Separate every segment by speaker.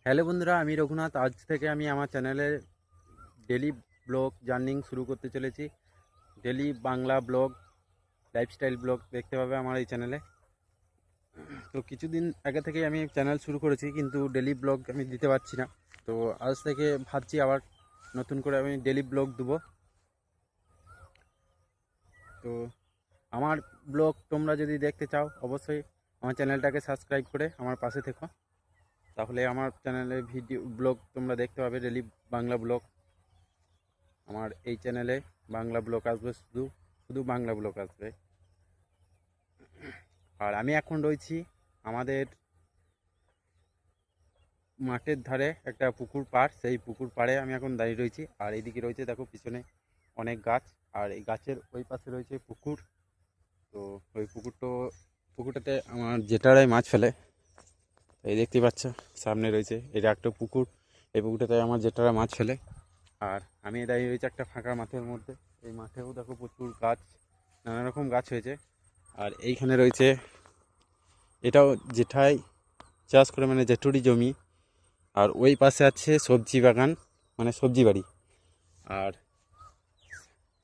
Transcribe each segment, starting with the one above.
Speaker 1: Hello বন্ধুরা, আমি রঘুনাথ। আজ থেকে আমি আমার চ্যানেলে ডেলি ব্লগ জার্নিং শুরু করতে চলেছি। Daily Bangla blog, lifestyle blog দেখতে পাবে আমার এই চ্যানেলে। তো কিছুদিন আগে থেকেই আমি চ্যানেল শুরু করেছি, কিন্তু ডেলি ব্লগ আমি দিতে পারছি না। তো আজ থেকে ভাবছি আবার নতুন করে আমি ডেলি ব্লগ দেবো। তো আমার ব্লগ তোমরা যদি দেখতে চাও, অবশ্যই আমার চ্যানেলটাকে সাবস্ক্রাইব করে আমার পাশে থেকো। তাহলে আমার চ্যানেলে ভিডিও ব্লগ তোমরা দেখতে পাবে, ডেলি বাংলা ব্লগ। আমার এই চ্যানেলে বাংলা ব্লগ আসবে, শুধু শুধু বাংলা ব্লগ আসবে। আর আমি এখন রয়েছি আমাদের মাঠের ধারে, একটা পুকুর পাড়, সেই পুকুর পাড়ে আমি এখন দাঁড়িয়ে রয়েছি। আর এইদিকে রয়েছে দেখো পিছনে অনেক গাছ, আর এই গাছের ওই পাশে রয়েছে পুকুর। তো ওই পুকুরটাতে আমার জেঠারাই মাছ ফেলে। এই দেখতে পাচ্ছ সামনে রয়েছে, এটা একটা পুকুর। এই পুকুরটাতে আমার জেঠারা মাছ ফেলে। আর আমি দাঁড়িয়ে রয়েছি একটা ফাঁকা মাঠের মধ্যে। এই মাঠেও দেখো প্রচুর গাছ, নানা রকম গাছ হয়েছে। আর এইখানে রয়েছে, এটাও জেঠাই চাষ করে, মানে জেঠুরি জমি। আর ওই পাশে আছে সবজি বাগান, মানে সবজি বাড়ি। আর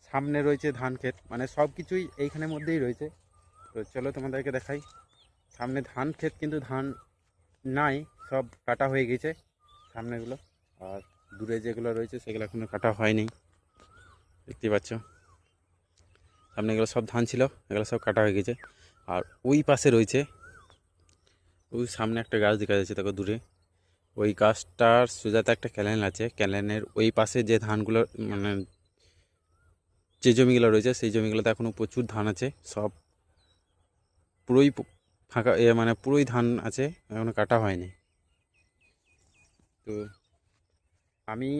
Speaker 1: সামনে রয়েছে ধান ক্ষেত, মানে সব কিছুই এইখানের মধ্যেই রয়েছে। তো চলো তোমাদেরকে দেখাই। সামনে ধান ক্ষেত, কিন্তু ধান নাই, সব কাটা হয়ে গেছে সামনেগুলো। আর দূরে যেগুলো রয়েছে সেগুলো এখনো কাটা হয়নি, দেখতে পাচ্ছ। সামনে এগুলো সব ধান ছিল, এগুলো সব কাটা হয়ে গেছে। আর ওই পাশে রয়েছে, ওই সামনে একটা গাছ দেখা যাচ্ছে দেখো দূরে। ওই গাছটার সোজাতে একটা ক্যানেল আছে, ক্যানেলের ওই পাশে যে ধানগুলো, মানে যে জমিগুলো রয়েছে সেই জমিগুলোতে এখনও প্রচুর ধান আছে। সব পুরোই ফাঁকা, মানে পুরোই ধান আছে, এখনও কাটা হয়নি। তো আমি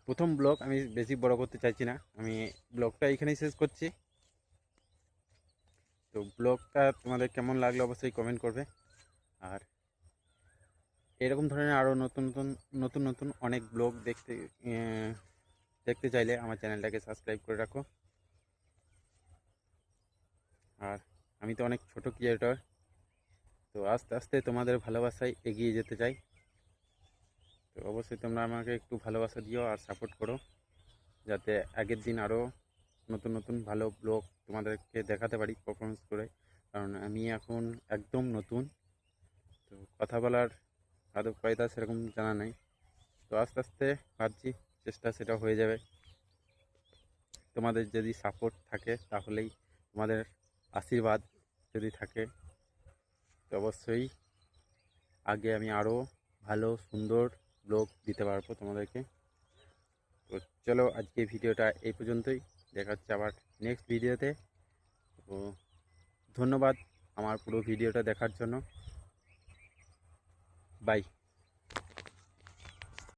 Speaker 1: প্রথম ব্লগ, আমি বেশি বড় করতে চাইছি না, আমি ব্লগটা এখানেই শেষ করছি। তো ব্লগটা তোমাদের কেমন লাগলো অবশ্যই কমেন্ট করবে। আর এরকম ধরনের আরও নতুন নতুন নতুন নতুন অনেক ব্লগ দেখতে চাইলে আমার চ্যানেলটাকে সাবস্ক্রাইব করে রাখো। আর আমি তো অনেক ছোট ক্রিয়েটর, তো আস্তে আস্তে তোমাদের ভালোবাসায় এগিয়ে যেতে চাই। তো অবশ্যই তোমরা আমাকে একটু ভালোবাসা দিও আর সাপোর্ট করো, যাতে আগের দিন আরও নতুন নতুন ভালো ব্লগ তোমাদেরকে দেখাতে পারি পারফরমেন্স করে। কারণ আমি এখন একদম নতুন, তো কথা বলার আদব কায়দা সেরকম জানা নাই। তো আস্তে আস্তে ভাবছি চেষ্টা সেটা হয়ে যাবে। তোমাদের যদি সাপোর্ট থাকে, তাহলেই, তোমাদের আশীর্বাদ যদি থাকে, তো অবশ্যই আগে আমি আরও ভালো সুন্দর ব্লগ দিতে পারবো তোমাদেরকে। তো চলো আজকে ভিডিওটা এই পর্যন্তই, দেখা হচ্ছে আবার নেক্সট ভিডিওতে। তো ধন্যবাদ আমার পুরো ভিডিওটা দেখার জন্য। বাই।